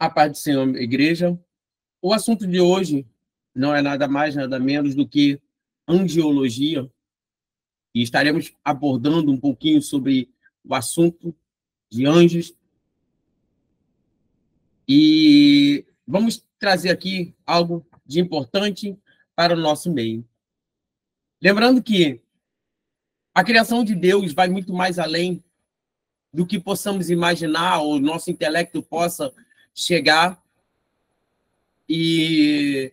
A paz do Senhor, igreja. O assunto de hoje não é nada mais, nada menos do que angiologia, e estaremos abordando um pouquinho sobre o assunto de anjos, e vamos trazer aqui algo de importante para o nosso meio. Lembrando que a criação de Deus vai muito mais além do que possamos imaginar, ou nosso intelecto possa chegar, e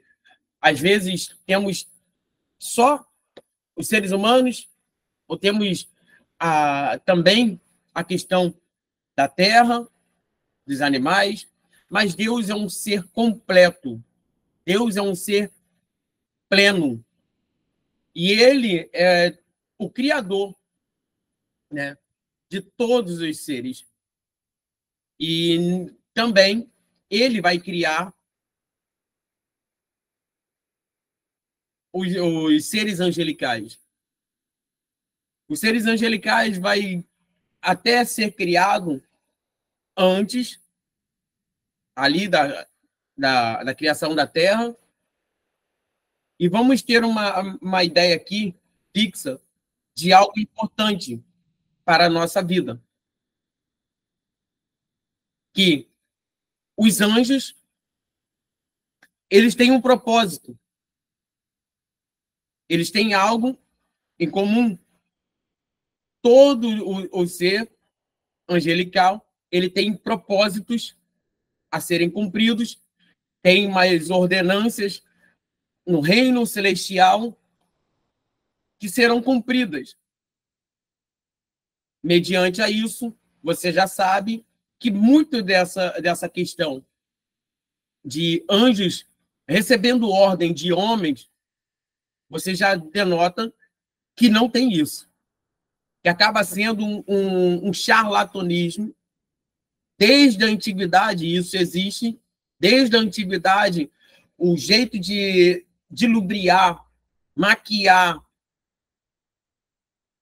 às vezes temos só os seres humanos, ou temos também a questão da terra, dos animais, mas Deus é um ser completo, Deus é um ser pleno, e Ele é o Criador, né, de todos os seres. E também Ele vai criar os seres angelicais. Os seres angelicais vai até ser criado antes ali da criação da Terra, e vamos ter uma ideia aqui fixa de algo importante para a nossa vida, que os anjos, eles têm um propósito, eles têm algo em comum. Todo o ser angelical, ele tem propósitos a serem cumpridos, tem mais ordenâncias no reino celestial que serão cumpridas. Mediante a isso, você já sabe que muito dessa questão de anjos recebendo ordem de homens, você já denota que não tem isso, que acaba sendo um charlatanismo. Desde a antiguidade isso existe, desde a antiguidade o jeito de lubriar, maquiar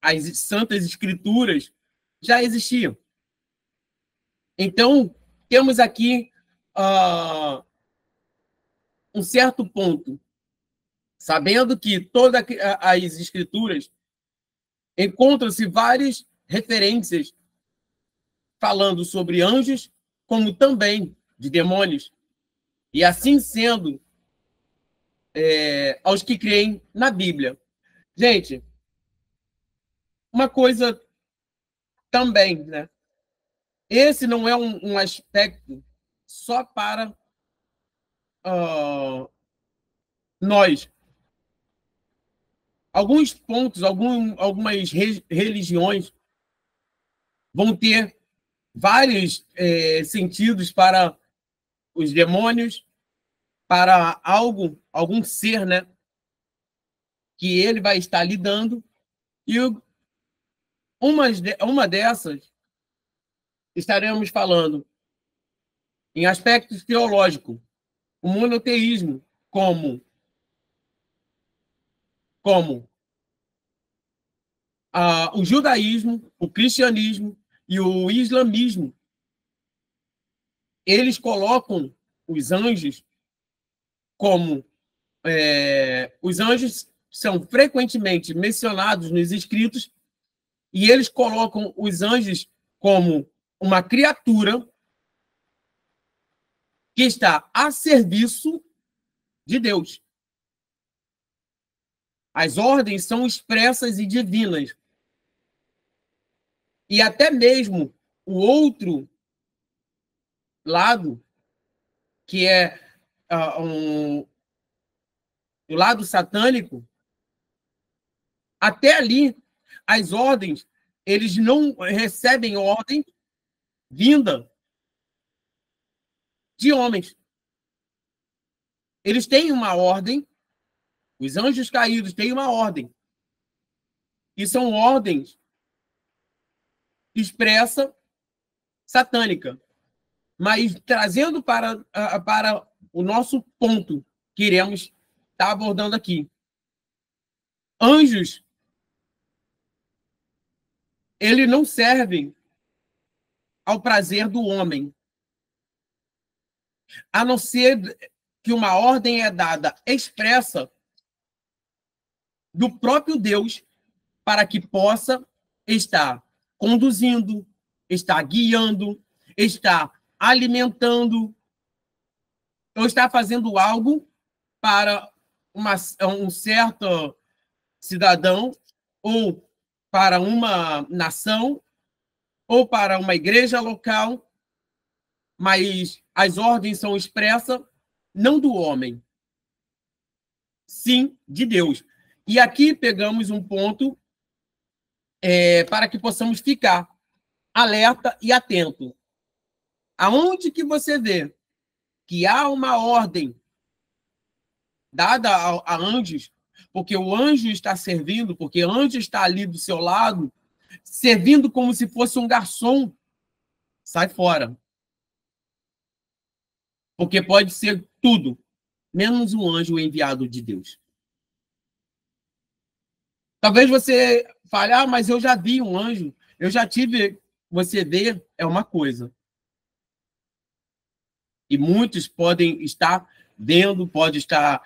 as santas escrituras já existiam. Então, temos aqui um certo ponto, sabendo que todas as escrituras encontram-se várias referências falando sobre anjos, como também de demônios. E assim sendo, aos que creem na Bíblia. Gente, uma coisa também, né? Esse não é um aspecto só para nós. Alguns pontos, algumas religiões vão ter vários sentidos para os demônios, para algum ser, né, que ele vai estar lidando, e uma dessas estaremos falando em aspectos teológicos, o monoteísmo como o judaísmo, o cristianismo e o islamismo. Eles colocam os anjos como... os anjos são frequentemente mencionados nos escritos, e eles colocam os anjos como uma criatura que está a serviço de Deus. As ordens são expressas e divinas. E até mesmo o outro lado, que é o lado satânico, até ali, as ordens, eles não recebem ordem vinda de homens. Eles têm uma ordem, os anjos caídos têm uma ordem, e são ordens expressa satânica, mas trazendo para o nosso ponto que iremos estar abordando aqui. Anjos, eles não servem ao prazer do homem. a não ser que uma ordem é dada expressa do próprio Deus para que possa estar conduzindo, estar guiando, estar alimentando, ou estar fazendo algo para um certo cidadão, ou para uma nação, ou para uma igreja local, mas as ordens são expressas não do homem, sim de Deus. E aqui pegamos um ponto para que possamos ficar alerta e atento. Aonde que você vê que há uma ordem dada a anjos, porque o anjo está servindo, porque o anjo está ali do seu lado, servindo como se fosse um garçom, sai fora. Porque pode ser tudo, menos um anjo enviado de Deus. Talvez você fale, mas eu já vi um anjo, eu já tive. Você vê, é uma coisa. E muitos podem estar vendo, pode estar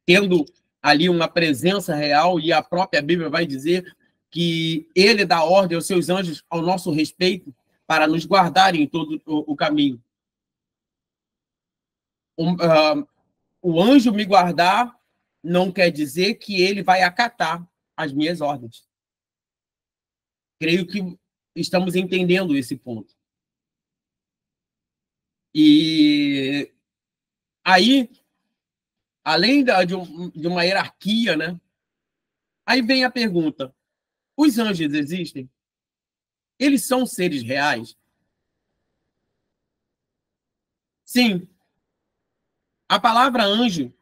tendo ali uma presença real, e a própria Bíblia vai dizer que ele dá ordem aos seus anjos ao nosso respeito para nos guardarem em todo o caminho. O anjo me guardar não quer dizer que ele vai acatar as minhas ordens. Creio que estamos entendendo esse ponto. E aí, além de uma hierarquia, né? Aí vem a pergunta: os anjos existem? Eles são seres reais? Sim. A palavra anjo,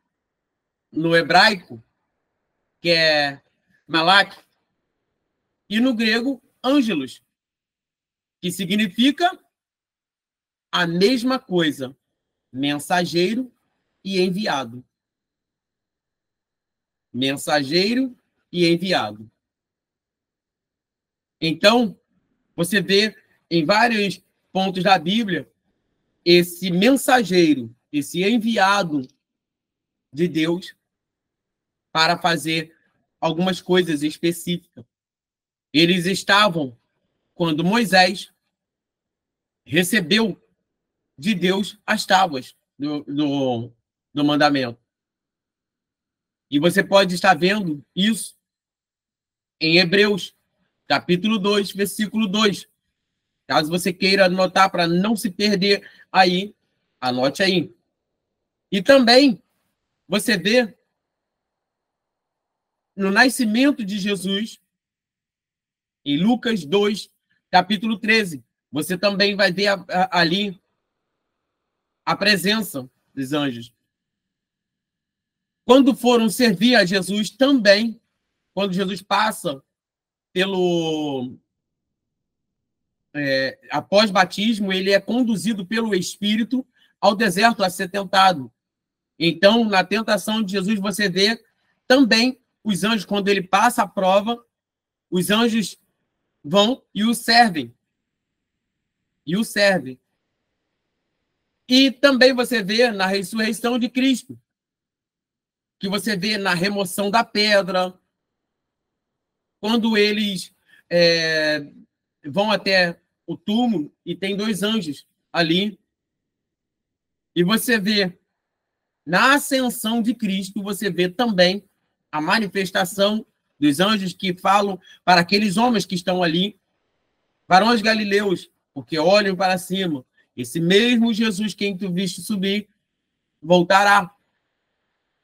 no hebraico, que é malak, e no grego, ângelos, que significa a mesma coisa, mensageiro e enviado. Mensageiro e enviado. Então, você vê em vários pontos da Bíblia esse mensageiro, esse enviado de Deus para fazer algumas coisas específicas. Eles estavam quando Moisés recebeu de Deus as tábuas do mandamento. E você pode estar vendo isso em Hebreus, capítulo 2, versículo 2. Caso você queira anotar para não se perder aí, anote aí. E também você vê no nascimento de Jesus, em Lucas 2, capítulo 13. Você também vai ver ali a presença dos anjos. Quando foram servir a Jesus também, quando Jesus passa após batismo, ele é conduzido pelo Espírito ao deserto a ser tentado. Então, na tentação de Jesus, você vê também os anjos, quando ele passa a prova, os anjos vão e o servem. E também você vê na ressurreição de Cristo, que você vê na remoção da pedra, quando eles vão até o túmulo e tem 2 anjos ali. E você vê na ascensão de Cristo, você vê também a manifestação dos anjos que falam para aqueles homens que estão ali, varões galileus, porque olham para cima. Esse mesmo Jesus, quem tu viste subir, voltará.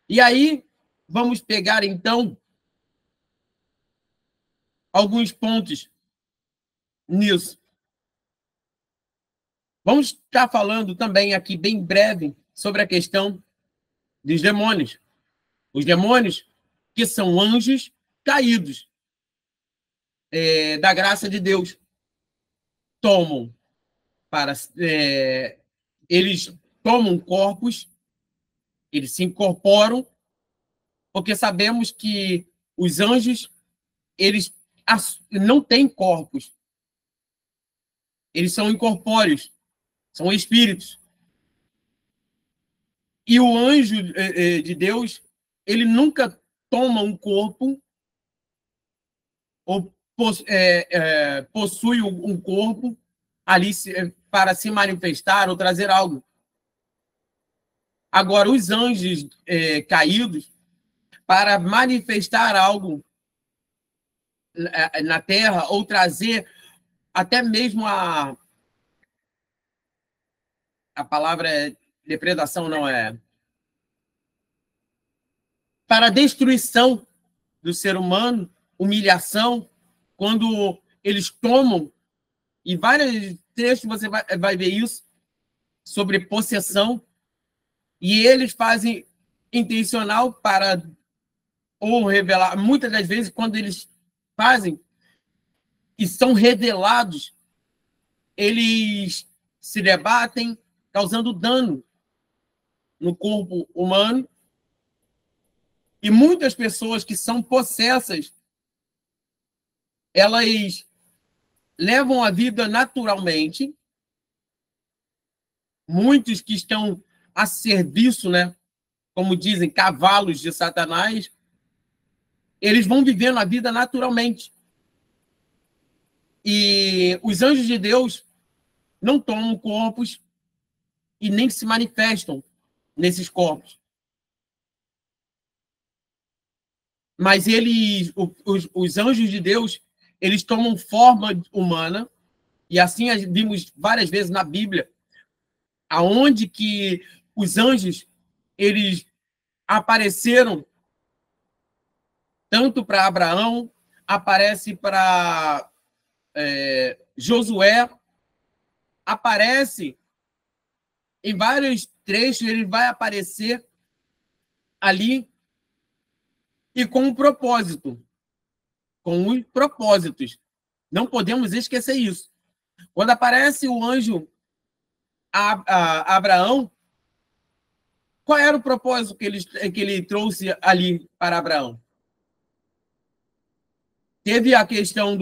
E aí, vamos pegar, então, alguns pontos nisso. Vamos estar falando também aqui, bem breve, sobre a questão dos demônios. Os demônios, que são anjos caídos da graça de Deus, eles tomam corpos, eles se incorporam, porque sabemos que os anjos, eles não têm corpos, eles são incorpóreos, são espíritos. E o anjo de Deus, ele nunca toma um corpo ou possui um corpo ali para se manifestar ou trazer algo. Agora, os anjos caídos, para manifestar algo na Terra ou trazer até mesmo a palavra é depredação, não é? Para a destruição do ser humano, humilhação, quando eles tomam, e vários textos você vai ver isso, sobre possessão, e eles fazem intencional para ou revelar, muitas das vezes, quando eles fazem e são revelados, eles se debatem, causando dano no corpo humano, e muitas pessoas que são possessas, elas levam a vida naturalmente, muitos que estão a serviço, né, como dizem, cavalos de Satanás, eles vão vivendo a vida naturalmente. E os anjos de Deus não tomam corpos e nem se manifestam nesses corpos. Mas os anjos de Deus, eles tomam forma humana, e assim vimos várias vezes na Bíblia, aonde que os anjos, eles apareceram tanto para Abraão, aparece para Josué, aparece em vários trechos, ele vai aparecer ali e com um propósito, com os propósitos. Não podemos esquecer isso. Quando aparece o anjo a Abraão, qual era o propósito que ele trouxe ali para Abraão? Teve a questão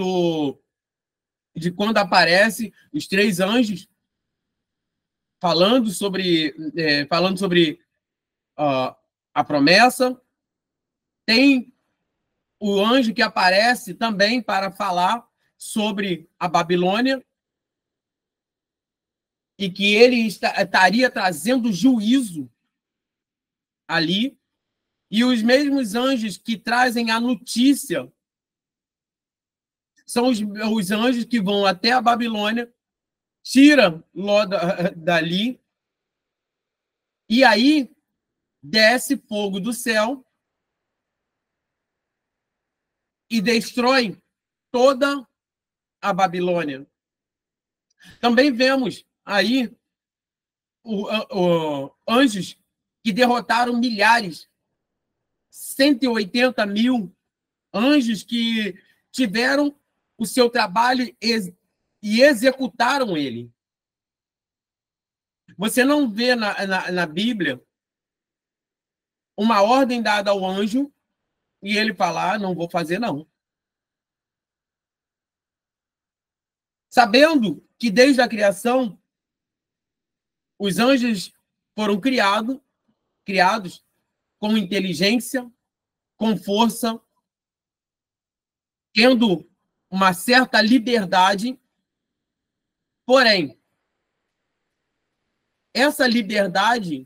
de quando aparece os 3 anjos falando sobre a promessa. Tem o anjo que aparece também para falar sobre a Babilônia e que ele estaria trazendo juízo ali. E os mesmos anjos que trazem a notícia são os anjos que vão até a Babilônia, tiram Ló dali, e aí desce fogo do céu e destrói toda a Babilônia. Também vemos aí anjos que derrotaram milhares, 180 mil anjos que tiveram o seu trabalho e executaram ele. Você não vê na Bíblia uma ordem dada ao anjo e ele falar, não vou fazer, não. Sabendo que desde a criação, os anjos foram criados com inteligência, com força, tendo uma certa liberdade, porém, essa liberdade,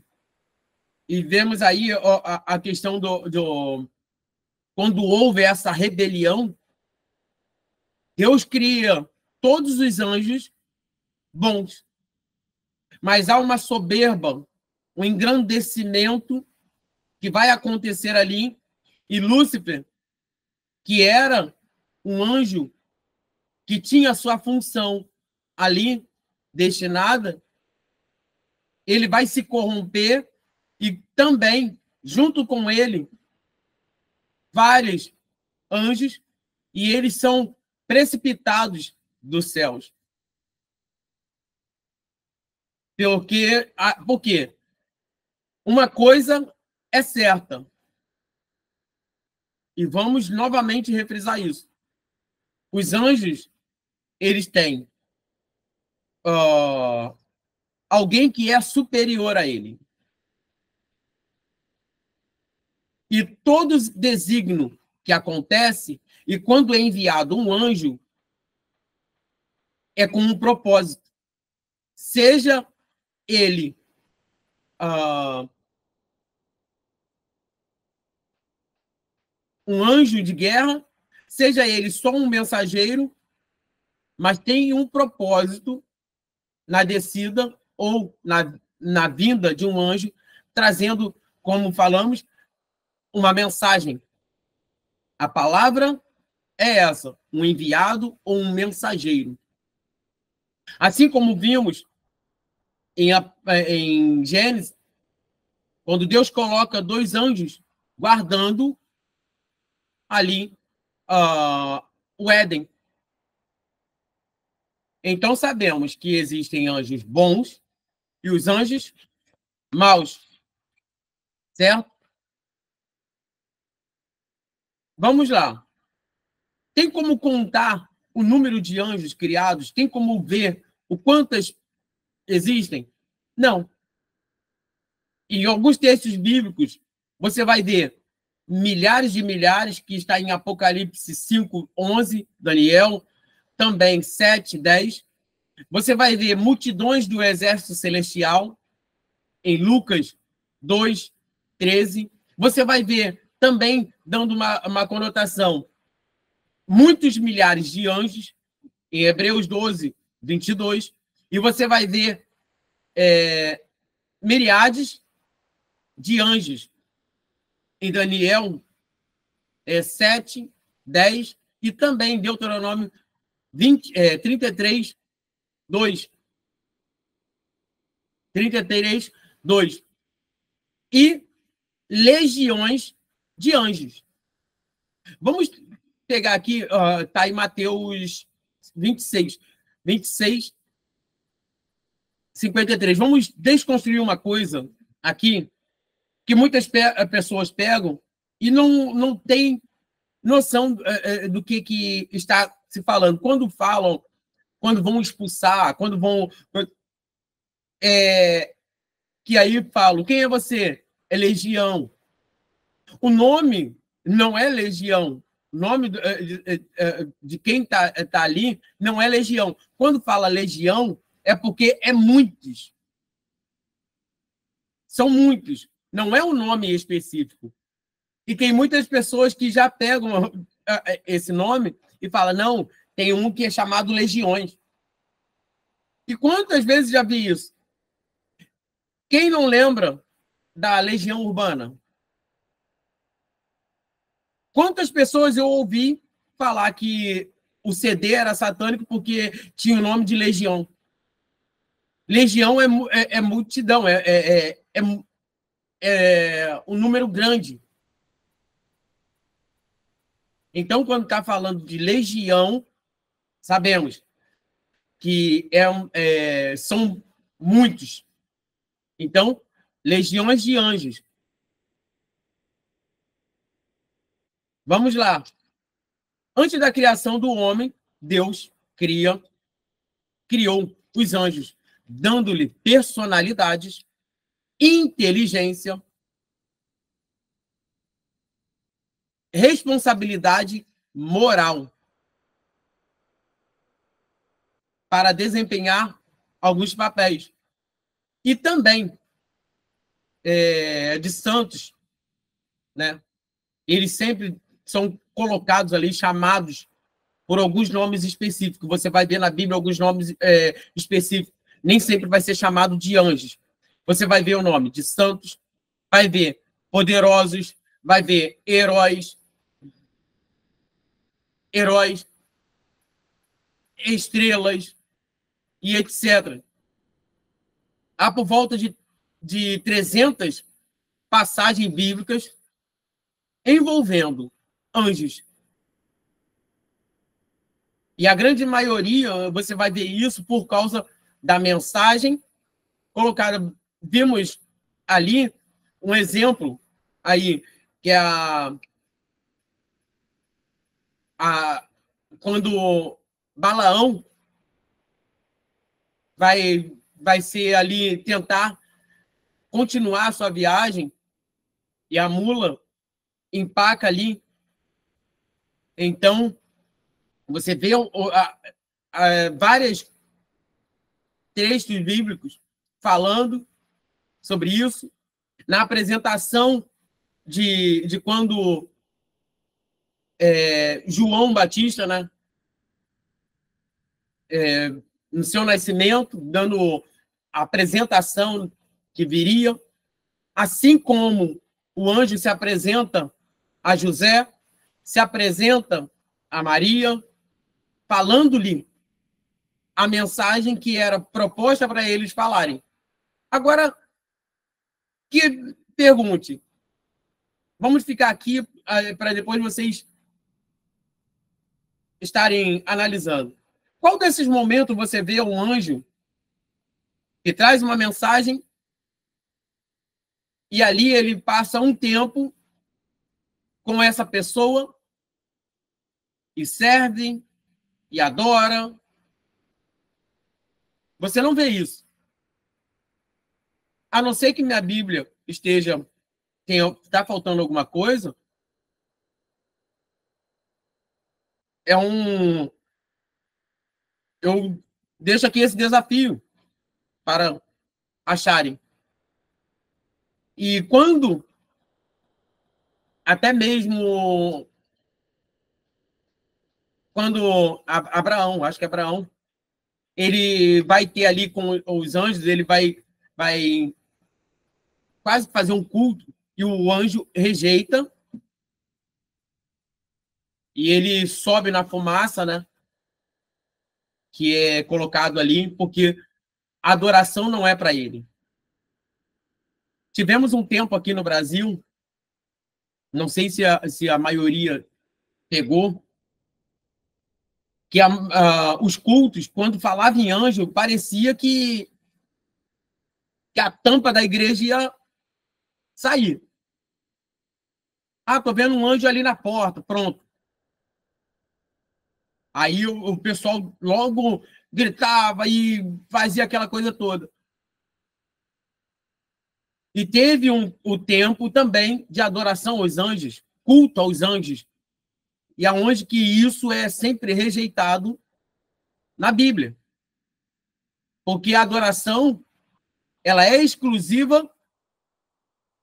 e vemos aí a questão quando houve essa rebelião, Deus cria todos os anjos bons, mas há uma soberba, um engrandecimento que vai acontecer ali, e Lúcifer, que era um anjo que tinha sua função ali destinada, ele vai se corromper e também, junto com ele, vários anjos, e eles são precipitados dos céus. Porque uma coisa é certa, e vamos novamente refrisar isso. Os anjos, eles têm alguém que é superior a ele. E todo desígnio que acontece, e quando é enviado um anjo, é com um propósito. Seja ele um anjo de guerra, seja ele só um mensageiro, mas tem um propósito na descida ou na vinda de um anjo, trazendo, como falamos, uma mensagem. A palavra é essa, um enviado ou um mensageiro. Assim como vimos em Gênesis, quando Deus coloca 2 anjos guardando ali o Éden. Então sabemos que existem anjos bons e os anjos maus, certo? Vamos lá. Tem como contar o número de anjos criados? Tem como ver o quantas existem? Não. Em alguns textos bíblicos, você vai ver milhares de milhares, que está em Apocalipse 5, 11, Daniel, também 7, 10. Você vai ver multidões do exército celestial, em Lucas 2, 13. Você vai ver também, dando uma conotação, muitos milhares de anjos, em Hebreus 12, 22. E você vai ver milhares de anjos em Daniel 7, 10 e também Deuteronômio 33, 2. 33, 2. E legiões de anjos. Vamos pegar aqui, está em Mateus 26, 53. Vamos desconstruir uma coisa aqui que muitas pessoas pegam e não tem noção do que está se falando. Quando falam, quando vão expulsar, quando vão... que aí falam, quem é você? É legião. O nome não é legião. O nome de quem está ali não é legião. Quando fala legião, é porque é muitos. São muitos. Não é um nome específico. E tem muitas pessoas que já pegam esse nome e falam, não, tem um que é chamado legiões. E quantas vezes já vi isso? Quem não lembra da Legião Urbana? Quantas pessoas eu ouvi falar que o CD era satânico porque tinha o nome de Legião? Legião é multidão, é um número grande. Então, quando está falando de legião, sabemos que são muitos. Então, legiões de anjos. Vamos lá. Antes da criação do homem, Deus criou os anjos, dando-lhe personalidades, inteligência, responsabilidade moral para desempenhar alguns papéis. E também de santos, né? Eles sempre são colocados ali, chamados por alguns nomes específicos. Você vai ver na Bíblia alguns nomes específicos. Nem sempre vai ser chamado de anjos. Você vai ver o nome de santos, vai ver poderosos, vai ver heróis, estrelas e etc. Há por volta de 300 passagens bíblicas envolvendo anjos. E a grande maioria, você vai ver isso por causa da mensagem colocada. Vimos ali um exemplo aí, que é quando Balaão vai ser ali tentar continuar a sua viagem, e a mula empaca ali. Então, você vê vários textos bíblicos falando sobre isso. Na apresentação de quando João Batista, né, no seu nascimento, dando a apresentação que viria, assim como o anjo se apresenta a José, se apresenta a Maria, falando-lhe a mensagem que era proposta para eles falarem. Agora, que pergunte. Vamos ficar aqui para depois vocês estarem analisando. Qual desses momentos você vê um anjo que traz uma mensagem e ali ele passa um tempo com essa pessoa e serve e adora? Você não vê isso. A não ser que minha Bíblia está faltando alguma coisa, eu deixo aqui esse desafio para acharem. E quando até mesmo quando Abraão, acho que é Abraão, ele vai ter ali com os anjos, ele vai quase fazer um culto e o anjo rejeita e ele sobe na fumaça, né? Que é colocado ali porque a adoração não é para ele. Tivemos um tempo aqui no Brasil, não sei se a maioria pegou, que os cultos, quando falava em anjo, parecia que a tampa da igreja ia sair. Ah, tô vendo um anjo ali na porta, pronto. Aí o pessoal logo gritava e fazia aquela coisa toda. E teve o tempo também de adoração aos anjos, culto aos anjos, e aonde que isso é sempre rejeitado na Bíblia. Porque a adoração ela é exclusiva,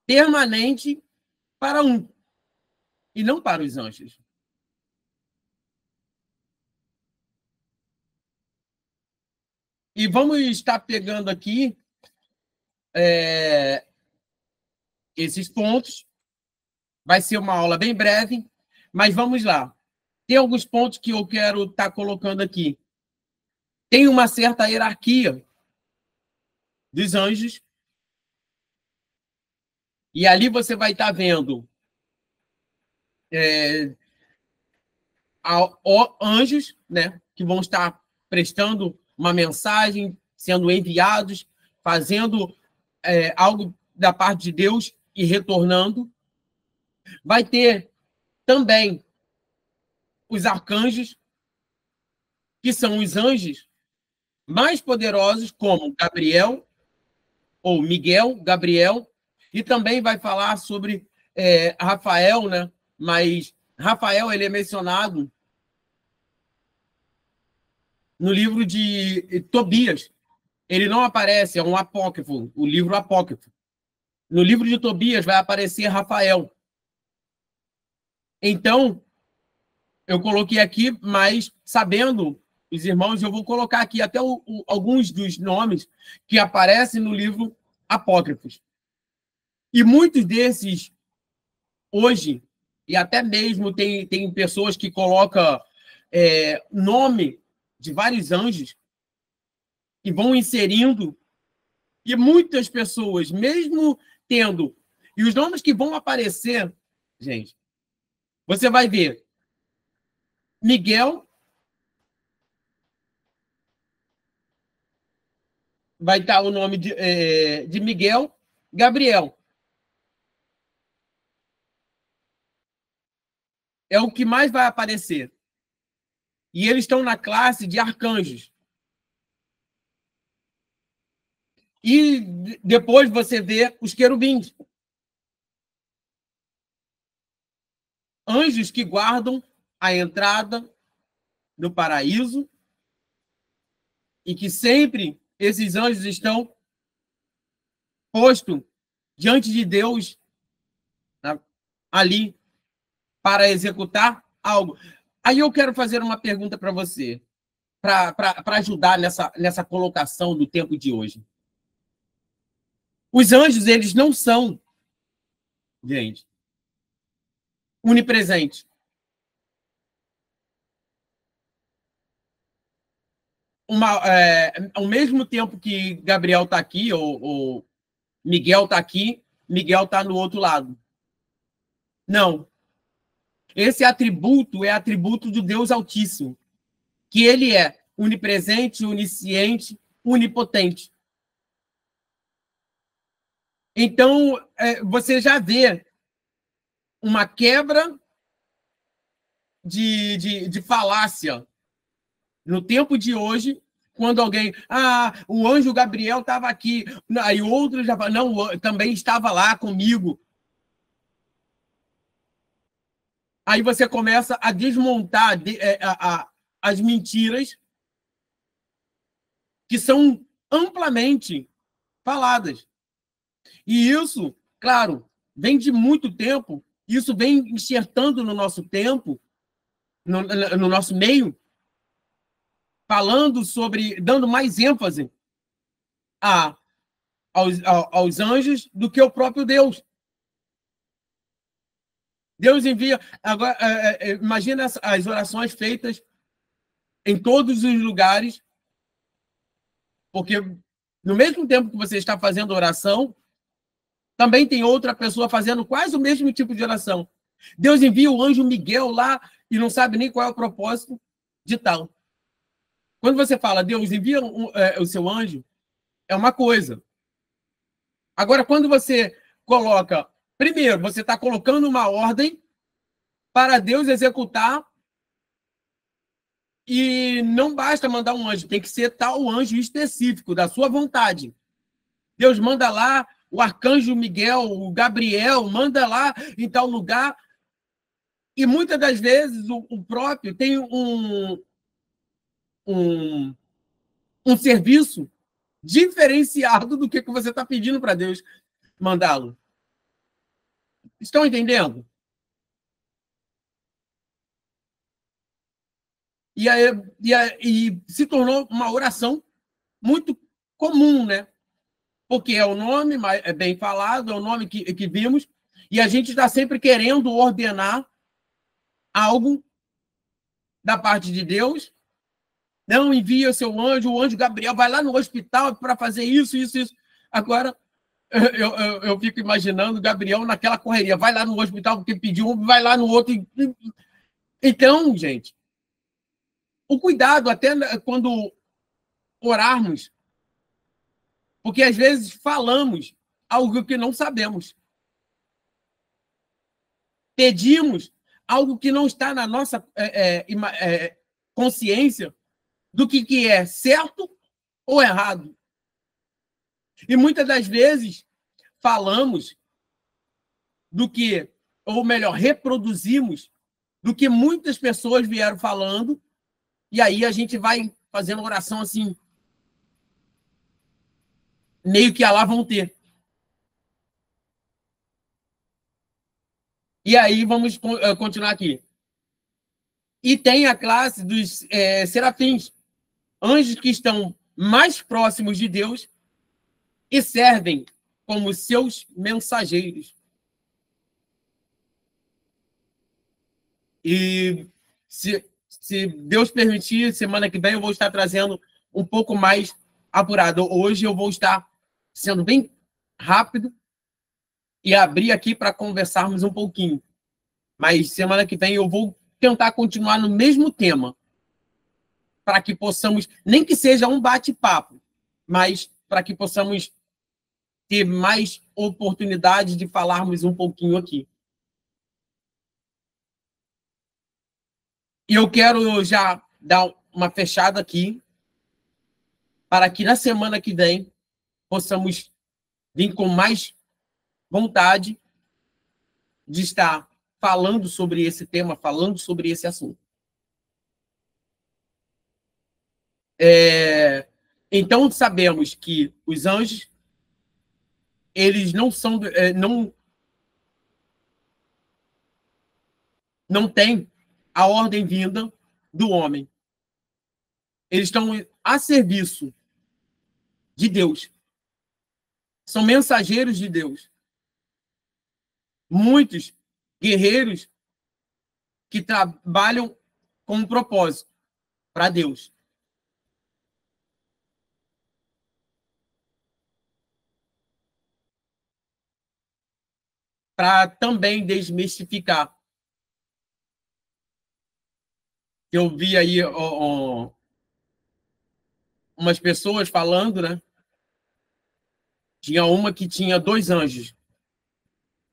permanente para um, e não para os anjos. E vamos estar pegando aqui esses pontos. Vai ser uma aula bem breve, mas vamos lá. Tem alguns pontos que eu quero estar colocando aqui. Tem uma certa hierarquia dos anjos, e ali você vai estar vendo anjos, né, que vão estar prestando uma mensagem, sendo enviados, fazendo algo da parte de Deus e retornando. Vai ter também os arcanjos, que são os anjos mais poderosos, como Gabriel, ou Miguel, Gabriel, e também vai falar sobre Rafael, né? Mas Rafael ele é mencionado no livro de Tobias. Ele não aparece, é um apócrifo, o livro apócrifo. No livro de Tobias vai aparecer Rafael. Então, eu coloquei aqui, mas sabendo, os irmãos, eu vou colocar aqui até alguns dos nomes que aparecem no livro apócrifos. E muitos desses, hoje, e até mesmo tem pessoas que colocam nome de vários anjos e vão inserindo, e muitas pessoas, mesmo tendo, e os nomes que vão aparecer, gente, você vai ver Miguel, vai estar o nome de Miguel, Gabriel. É o que mais vai aparecer. E eles estão na classe de arcanjos. E depois você vê os querubins. anjos que guardam a entrada do paraíso e que sempre esses anjos estão postos diante de Deus, né, ali para executar algo. Aí eu quero fazer uma pergunta para você, para ajudar nessa colocação do tempo de hoje. Os anjos, eles não são, gente, onipresentes. Ao mesmo tempo que Gabriel está aqui, ou Miguel está aqui, Miguel está no outro lado. Não. Esse atributo é atributo do Deus Altíssimo, que ele é onipresente, onisciente, onipotente. Então, você já vê uma quebra de falácia no tempo de hoje, quando alguém... o anjo Gabriel estava aqui. Aí outro já fala, não, também estava lá comigo. Aí você começa a desmontar as mentiras que são amplamente faladas. E isso, claro, vem de muito tempo, isso vem enxertando no nosso tempo, no nosso meio, falando sobre, dando mais ênfase aos anjos do que o próprio Deus. Deus envia... Agora, imagina as orações feitas em todos os lugares, porque no mesmo tempo que você está fazendo oração, também tem outra pessoa fazendo quase o mesmo tipo de oração. Deus envia o anjo Miguel lá e não sabe nem qual é o propósito de tal. Quando você fala, Deus envia o seu anjo, é uma coisa. Agora, quando você coloca... Primeiro, você está colocando uma ordem para Deus executar, e não basta mandar um anjo, tem que ser tal anjo específico, da sua vontade. Deus manda lá o arcanjo Miguel, o Gabriel, manda lá em tal lugar, e muitas das vezes o próprio tem um serviço diferenciado do que você está pedindo para Deus mandá-lo. Estão entendendo? E se tornou uma oração muito comum, né? Porque é o nome, é bem falado, é o nome que vimos, e a gente está sempre querendo ordenar algo da parte de Deus. Não, envia o seu anjo, o anjo Gabriel vai lá no hospital para fazer isso, isso, isso. Agora, eu fico imaginando Gabriel naquela correria, vai lá no hospital porque pediu, vai lá no outro. Então, gente, o cuidado até quando orarmos, porque às vezes falamos algo que não sabemos. Pedimos algo que não está na nossa consciência do que é certo ou errado. E muitas das vezes falamos do que, ou melhor, reproduzimos do que muitas pessoas vieram falando, e aí a gente vai fazendo oração assim, meio que lá vão ter. E aí vamos continuar aqui. E tem a classe dos serafins, anjos que estão mais próximos de Deus e servem como seus mensageiros. E se Deus permitir, semana que vem eu vou estar trazendo um pouco mais apurado. Hoje eu vou estar sendo bem rápido e abrir aqui para conversarmos um pouquinho. Mas semana que vem eu vou tentar continuar no mesmo tema, para que possamos, nem que seja um bate-papo, mas para que possamos ter mais oportunidade de falarmos um pouquinho aqui. E eu quero já dar uma fechada aqui, para que na semana que vem possamos vir com mais vontade de estar falando sobre esse tema, falando sobre esse assunto. Então, sabemos que os anjos, eles não são, não têm a ordem vinda do homem. Eles estão a serviço de Deus. São mensageiros de Deus. Muitos guerreiros que trabalham com um propósito para Deus. Para também desmistificar. Eu vi aí umas pessoas falando, né? Tinha uma que tinha 2 anjos.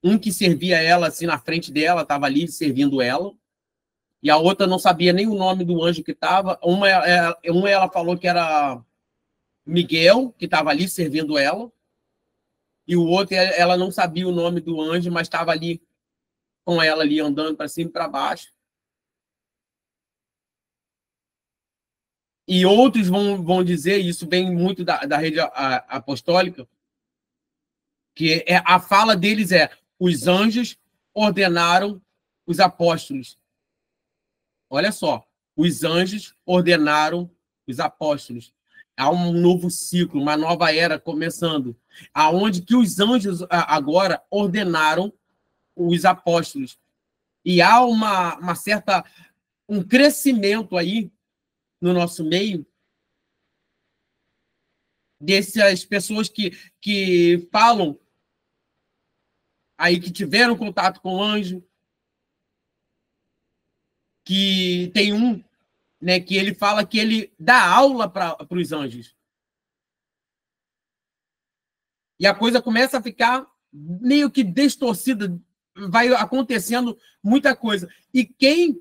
Um que servia ela assim na frente dela, estava ali servindo ela. E a outra não sabia nem o nome do anjo que estava. Uma ela falou que era Miguel, que estava ali servindo ela. E o outro, ela não sabia o nome do anjo, mas estava ali com ela ali andando para cima e para baixo. E outros vão dizer, isso vem muito da rede apostólica, que a fala deles os anjos ordenaram os apóstolos. Olha só, os anjos ordenaram os apóstolos. Há um novo ciclo, uma nova era começando, aonde que os anjos agora ordenaram os apóstolos. E há um crescimento aí no nosso meio dessas pessoas que falam aí que tiveram contato com o anjo, que tem um, né, que ele fala que ele dá aula para os anjos. E a coisa começa a ficar meio que distorcida, vai acontecendo muita coisa. E quem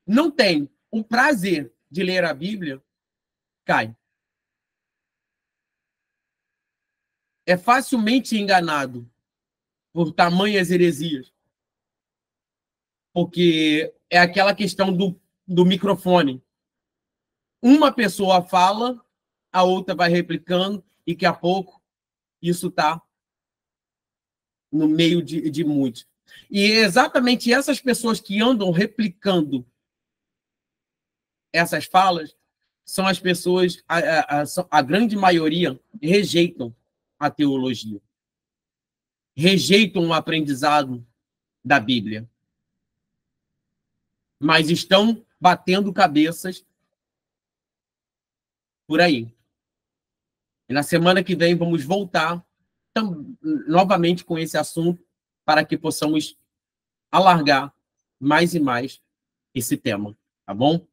não tem o prazer de ler a Bíblia, cai. É facilmente enganado por tamanhas heresias. Porque é aquela questão do microfone. Uma pessoa fala, a outra vai replicando, e daqui a pouco isso está no meio de muitos. E exatamente essas pessoas que andam replicando essas falas são as pessoas, a grande maioria, rejeitam a teologia. Rejeitam o aprendizado da Bíblia. Mas estão batendo cabeças por aí. E na semana que vem vamos voltar novamente com esse assunto para que possamos alargar mais e mais esse tema, tá bom?